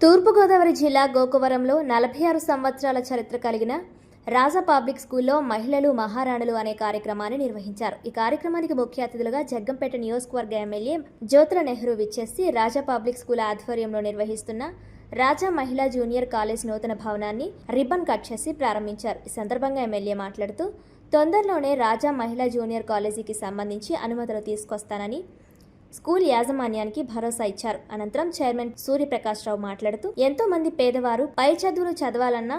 తూర్పుగోదావరి జిల్లా గోకవరంలో 46 సంవత్సరాల చరిత్ర కలిగిన రాజా పబ్లిక్ స్కూల్లో మహిళలు మహారాణులు అనే కార్యక్రమాన్ని నిర్వహించారు. ఈ కార్యక్రమానికి ముఖ్య అతిథులుగా జగ్గంపేట నియోజకవర్గ ఎమ్మెల్యే జ్యోతుల నెహ్రూ విచ్చేసి రాజా పబ్లిక్ స్కూల్ ఆధ్వర్యంలో నిర్వహిస్తున్న రాజా మహిళా జూనియర్ కాలేజ్ నూతన భవనాన్ని రిబ్బన్ కట్ చేసి ప్రారంభించారు. ఈ సందర్భంగా ఎమ్మెల్యే మాట్లాడుతూ తొందరలోనే రాజా మహిళా జూనియర్ కాలేజీకి సంబంధించి అనుమతులు తీసుకొస్తానని స్కూల్ యాజమాన్యానికి భరోసా ఇచ్చారు. అనంతరం చైర్మన్ సూర్యప్రకాష్ రావు మాట్లాడుతూ ఎంతో మంది పేదవారు పై చదువులు చదవాలన్న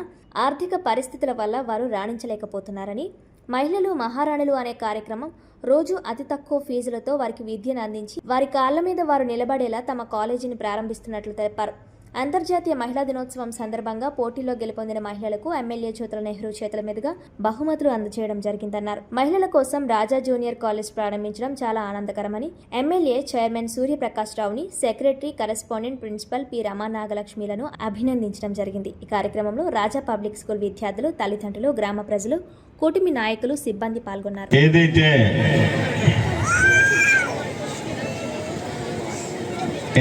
ఆర్థిక పరిస్థితుల వల్ల వారు రాణించలేకపోతున్నారని, మహిళలు మహారాణులు అనే కార్యక్రమం రోజు అతి తక్కువ ఫీజులతో వారికి విద్యను అందించి వారి కాళ్ల మీద వారు నిలబడేలా తమ కాలేజీని ప్రారంభిస్తున్నట్లు తెలిపారు. అంతర్జాతీయ మహిళా దినోత్సవం సందర్భంగా పోటీలో గెలుపొందిన మహిళలకు ఎమ్మెల్యే జ్యోతుల నెహ్రూ చేతుల మీదుగా బహుమతులు అందజేయడం జరిగిందన్నారు. మహిళల కోసం రాజా జూనియర్ కాలేజ్ ప్రారంభించడం చాలా ఆనందకరమని ఎమ్మెల్యే చైర్మన్ సూర్యప్రకాష్ రావుని, secretary, correspondent, principal P Rama నాగలక్ష్మిలను అభినందించడం జరిగింది. ఈ కార్యక్రమంలో రాజా పబ్లిక్ స్కూల్ విద్యార్థులు, తల్లిదండ్రులు, గ్రామ ప్రజలు, కూటమి నాయకులు, సిబ్బంది పాల్గొన్నారు.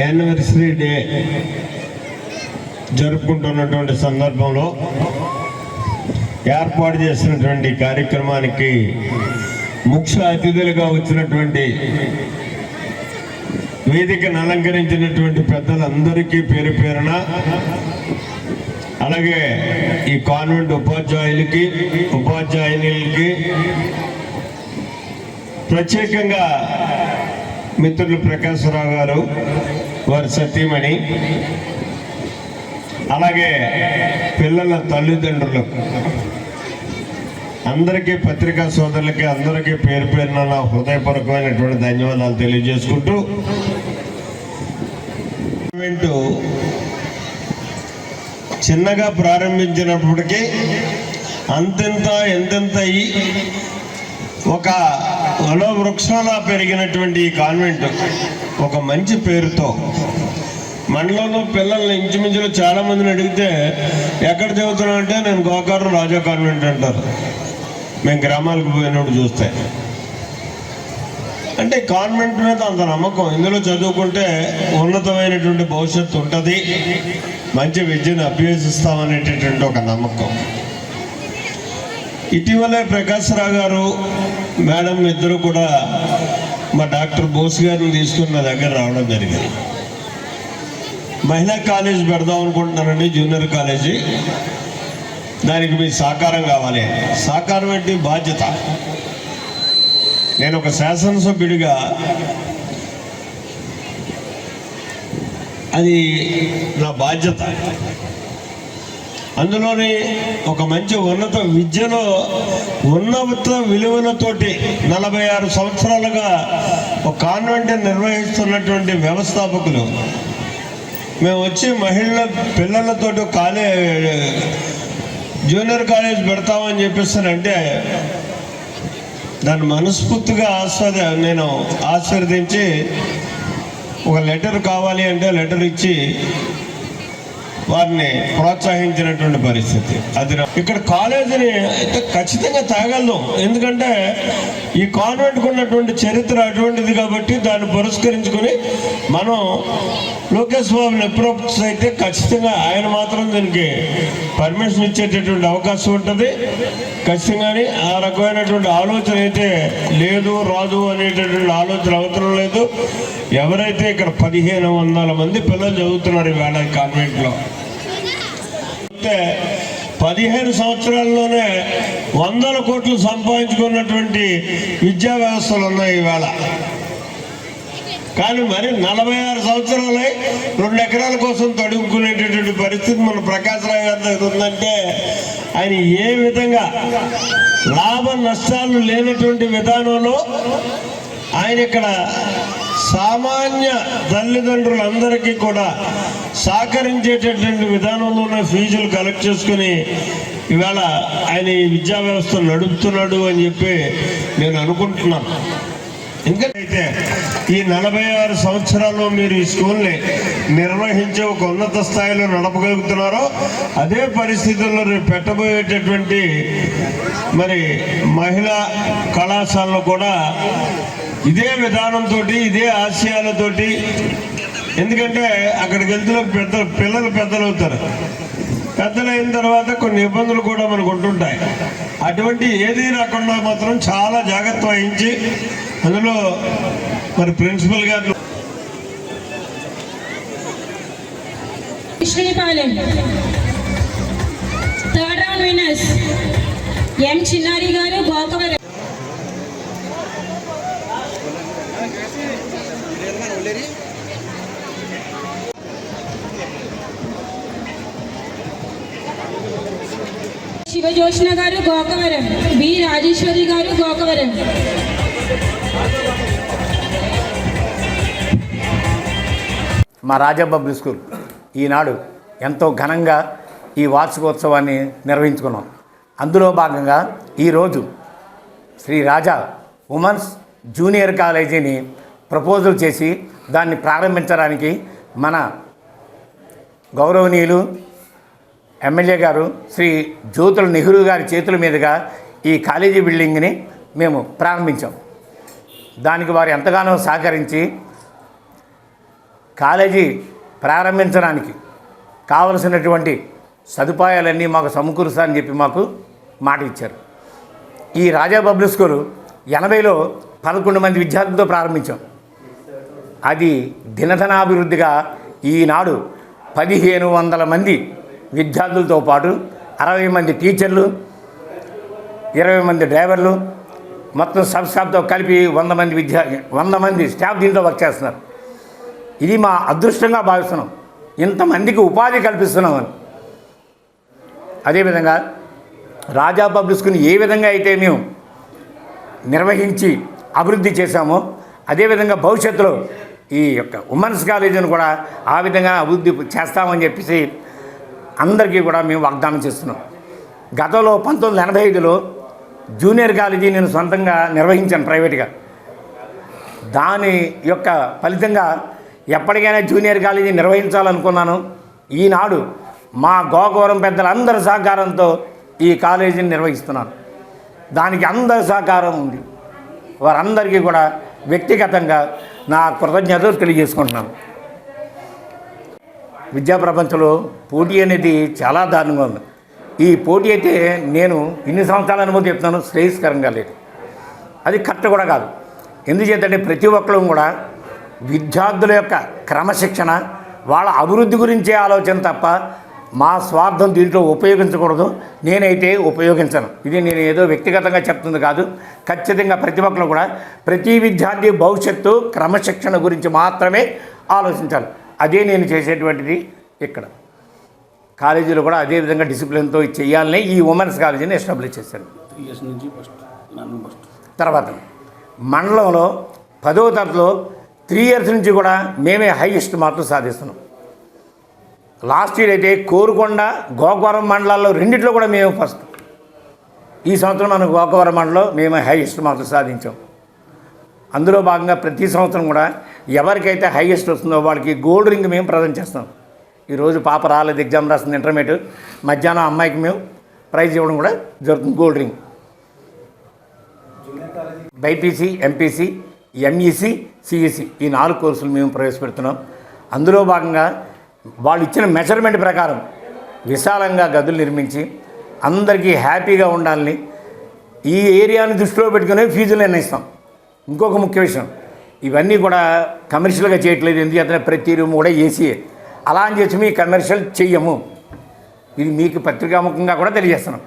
యానివర్సరీ డే జరుపుకుంటున్నటువంటి సందర్భంలో ఏర్పాటు చేసినటువంటి కార్యక్రమానికి ముఖ్య అతిథులుగా వచ్చినటువంటి వేదికను అలంకరించినటువంటి పెద్దలందరికీ పేరు పేరున, అలాగే ఈ కాన్వెంట్ ఉపాధ్యాయులకి, ఉపాధ్యాయునికి, ప్రత్యేకంగా మిత్రులు ప్రకాశరావు గారు, వారి సతీమణి, అలాగే పిల్లల తల్లిదండ్రులు అందరికీ, పత్రికా సోదరులకి అందరికీ పేరు పేరున నా హృదయపూర్వకమైనటువంటి ధన్యవాదాలు తెలియజేసుకుంటూ, చిన్నగా ప్రారంభించినప్పటికీ అంతెంత ఎంతెంత ఒక వృక్షాలా పెరిగినటువంటి ఈ కాన్వెంట్ ఒక మంచి పేరుతో మండలంలో పిల్లల్ని ఇంచుమించులో చాలా మందిని అడిగితే ఎక్కడ చదువుతున్నా అంటే నేను గోకవరం రాజా కాన్వెంట్ అంటారు. మేము గ్రామాలకు పోయినప్పుడు చూస్తే అంటే కాన్వెంట్ మీద అంత నమ్మకం, ఇందులో చదువుకుంటే ఉన్నతమైనటువంటి భవిష్యత్తు ఉంటుంది, మంచి విద్యను అభ్యసిస్తామనేటటువంటి ఒక నమ్మకం. ఇటీవలే ప్రకాశరావు గారు, మేడం ఇద్దరు కూడా మా డాక్టర్ బోస్ గారిని తీసుకుని నా దగ్గర రావడం జరిగింది. మహిళా కాలేజ్ పెడదాం అనుకుంటున్నానండి, జూనియర్ కాలేజీ, దానికి మీ సహకారం కావాలి. సహకారం ఏంటి? బాధ్యత. నేను ఒక శాసనసభ్యుడిగా అది నా బాధ్యత. అందులోని ఒక మంచి ఉన్నత విద్యలో ఉన్నత విలువలతోటి 46 సంవత్సరాలుగా ఒక కాన్వెంట్ నిర్వహిస్తున్నటువంటి వ్యవస్థాపకులు మేము వచ్చి మహిళల పిల్లలతోటి జూనియర్ కాలేజ్ పెడతామని చెప్పేస్తానంటే దాన్ని మనస్ఫూర్తిగా నేను ఆశీర్వదించి ఒక లెటర్ కావాలి అంటే లెటర్ ఇచ్చి వారిని ప్రోత్సహించినటువంటి పరిస్థితి. అది ఇక్కడ కాలేజీని అయితే ఖచ్చితంగా తాగలదు, ఎందుకంటే ఈ కాన్వెంట్కి ఉన్నటువంటి చరిత్ర అటువంటిది కాబట్టి దాన్ని పురస్కరించుకొని మనం లోకేష్ బాబుని అప్రోచ్ అయితే ఖచ్చితంగా ఆయన మాత్రం దీనికి పర్మిషన్ ఇచ్చేటటువంటి అవకాశం ఉంటుంది. ఖచ్చితంగానే ఆ రకమైనటువంటి ఆలోచన అయితే లేదు, రాదు అనేటటువంటి ఆలోచన అవసరం లేదు. ఎవరైతే ఇక్కడ 1500 మంది పిల్లలు చదువుతున్నారు ఈవేళ కాన్వెంట్లో, 15 సంవత్సరాల్లోనే 100 కోట్లు సంపాదించుకున్నటువంటి విద్యా వ్యవస్థలు ఉన్నాయి ఈవేళ. కానీ మరి 46 సంవత్సరాలై 2 ఎకరాల కోసం తడుముకునేటటువంటి పరిస్థితి మన ప్రకాశరావు గారి దగ్గర ఉందంటే ఆయన ఏ విధంగా లాభ నష్టాలు లేనటువంటి విధానంలో ఆయన ఇక్కడ సామాన్య తల్లిదండ్రులందరికీ కూడా సహకరించేటటువంటి విధానంలోనే ఫీజులు కలెక్ట్ చేసుకుని ఇవాళ ఆయన ఈ విద్యా వ్యవస్థ నడుపుతున్నాడు అని చెప్పి నేను అనుకుంటున్నాను. ఎందుకంటే ఈ 46 సంవత్సరాల్లో మీరు ఈ స్కూల్ని నిర్వహించే ఒక ఉన్నత స్థాయిలో నడపగలుగుతున్నారో అదే పరిస్థితుల్లో రేపు పెట్టబోయేటటువంటి మరి మహిళా కళాశాలలో కూడా ఇదే విధానంతో, ఇదే ఆశయాలతోటి ఎందుకంటే అక్కడికి వెళ్తున్న పిల్లలు అవుతారు. పెద్దలు అయిన తర్వాత కొన్ని ఇబ్బందులు కూడా మనకు ఉంటుంటాయి. అటువంటి ఏది రాకుండా మాత్రం చాలా జాగ్రత్త వహించి అందులో మరి ప్రిన్సిపల్ గారు శ్రీపాలెం థర్డ్ రౌండ్ విన్నర్స్ ఎం చిన్నారి గారు గోకవరం. శివజోష్ణ గారు గోకవరం, బి రాజేశ్వరి గారు గోకవరం. మా రాజా పబ్లిక్ స్కూల్ ఈనాడు ఎంతో ఘనంగా ఈ వార్షికోత్సవాన్ని నిర్వహించుకున్నాం. అందులో భాగంగా ఈరోజు శ్రీ రాజా ఉమెన్స్ జూనియర్ కాలేజీని ప్రపోజల్ చేసి దాన్ని ప్రారంభించడానికి మన గౌరవనీయులు ఎమ్మెల్యే గారు శ్రీ జ్యోతుల నెహ్రూ గారి చేతుల మీదుగా ఈ కాలేజీ బిల్డింగ్ని మేము ప్రారంభించాం. దానికి వారు ఎంతగానో సహకరించి కాలేజీ ప్రారంభించడానికి కావలసినటువంటి సదుపాయాలన్నీ మాకు సమకూరుస్తారని చెప్పి మాకు మాట ఇచ్చారు. ఈ రాజా పబ్లిక్ స్కూలు 80లో 11 మంది విద్యార్థులతో ప్రారంభించాం. అది దినధనాభివృద్ధిగా ఈనాడు 1500 మంది విద్యార్థులతో పాటు 60 మంది టీచర్లు, 20 మంది డ్రైవర్లు, మొత్తం సబ్ స్టాఫ్తో కలిపి 100 మంది స్టాఫ్ దీంట్లో వర్క్ చేస్తున్నారు. ఇది మా అదృష్టంగా భావిస్తున్నాం. ఇంతమందికి ఉపాధి కల్పిస్తున్నామని. అదేవిధంగా రాజా పబ్లిక్ స్కూల్ని ఏ విధంగా అయితే మేము నిర్వహించి అభివృద్ధి చేశామో అదేవిధంగా భవిష్యత్తులో ఈ యొక్క ఉమెన్స్ కాలేజీని కూడా ఆ విధంగా అభివృద్ధి చేస్తామని చెప్పేసి అందరికీ కూడా మేము వాగ్దానం చేస్తున్నాం. గతంలో 1985లో జూనియర్ కాలేజీ నేను సొంతంగా నిర్వహించాను ప్రైవేట్గా. దాని యొక్క ఫలితంగా ఎప్పటికైనా జూనియర్ కాలేజీ నిర్వహించాలనుకున్నాను. ఈనాడు మా గోకవరం పెద్దలందరి సహకారంతో ఈ కాలేజీని నిర్వహిస్తున్నాను. దానికి అందరి సహకారం ఉంది. వారందరికీ కూడా వ్యక్తిగతంగా నా కృతజ్ఞతలు తెలియజేసుకుంటున్నాను. విద్యా ప్రపంచంలో పోటీ అనేది చాలా దారుణంగా ఉంది. ఈ పోటీ అయితే నేను ఇన్ని సంవత్సరాల అనుభవం చెప్తున్నాను, శ్రేయస్కరంగా లేదు. అది కరెక్ట్ కూడా కాదు. ఎందుచేతంటే ప్రతి ఒక్కరు కూడా విద్యార్థుల యొక్క క్రమశిక్షణ, వాళ్ళ అభివృద్ధి గురించే ఆలోచన తప్ప మా స్వార్థం దీంట్లో ఉపయోగించకూడదు. నేనైతే ఉపయోగించను. ఇది నేను ఏదో వ్యక్తిగతంగా చెప్తుంది కాదు. ఖచ్చితంగా ప్రతి ఒక్కరు కూడా ప్రతి విద్యార్థి భవిష్యత్తు క్రమశిక్షణ గురించి మాత్రమే ఆలోచించాలి. అదే నేను చేసేటువంటిది. ఇక్కడ కాలేజీలో కూడా అదే విధంగా డిసిప్లిన్తో చేయాలని ఈ ఉమెన్స్ కాలేజీని ఎస్టాబ్లిష్ చేశాను. తర్వాత మండలంలో 10వ తరగతిలో 3 ఇయర్స్ నుంచి కూడా మేమే హైయెస్ట్ మార్కులు సాధిస్తున్నాం. లాస్ట్ ఇయర్ అయితే కోరుకొండ, గోకవరం మండలాల్లో రెండిట్లో కూడా మేము ఫస్ట్. ఈ సంవత్సరం మనం గోకవరం మండలంలో మేము హైయెస్ట్ మార్కులు సాధించాం. అందులో భాగంగా ప్రతి సంవత్సరం కూడా ఎవరికైతే హైయెస్ట్ వస్తుందో వాళ్ళకి గోల్డ్ రింగ్ మేము ప్రజెంట్ చేస్తాం. ఈరోజు పాప రాలేదు, ఎగ్జామ్ రాస్తుంది ఇంటర్మీడియట్, మధ్యాహ్నం అమ్మాయికి మేము ప్రైజ్ ఇవ్వడం కూడా జరుగుతుంది, gold ring. BiPC, MPC, MEC, CEC ఈ 4 కోర్సులు మేము ప్రవేశపెడుతున్నాం. అందులో భాగంగా వాళ్ళు ఇచ్చిన మెజర్మెంట్ ప్రకారం విశాలంగా గదులు నిర్మించి అందరికీ హ్యాపీగా ఉండాలని ఈ ఏరియాని దృష్టిలో పెట్టుకునే ఫీజులు నిర్ణయిస్తాం. ఇంకొక ముఖ్య విషయం, ఇవన్నీ కూడా కమర్షియల్గా చేయట్లేదు. ఎందుకంటే ప్రతి రూమ్ కూడా ఏసీయే. అలా అని చెప్పి మీ కమర్షియల్ చెయ్యము. ఇది మీకు పత్రికాముఖంగా కూడా తెలియజేస్తున్నాం.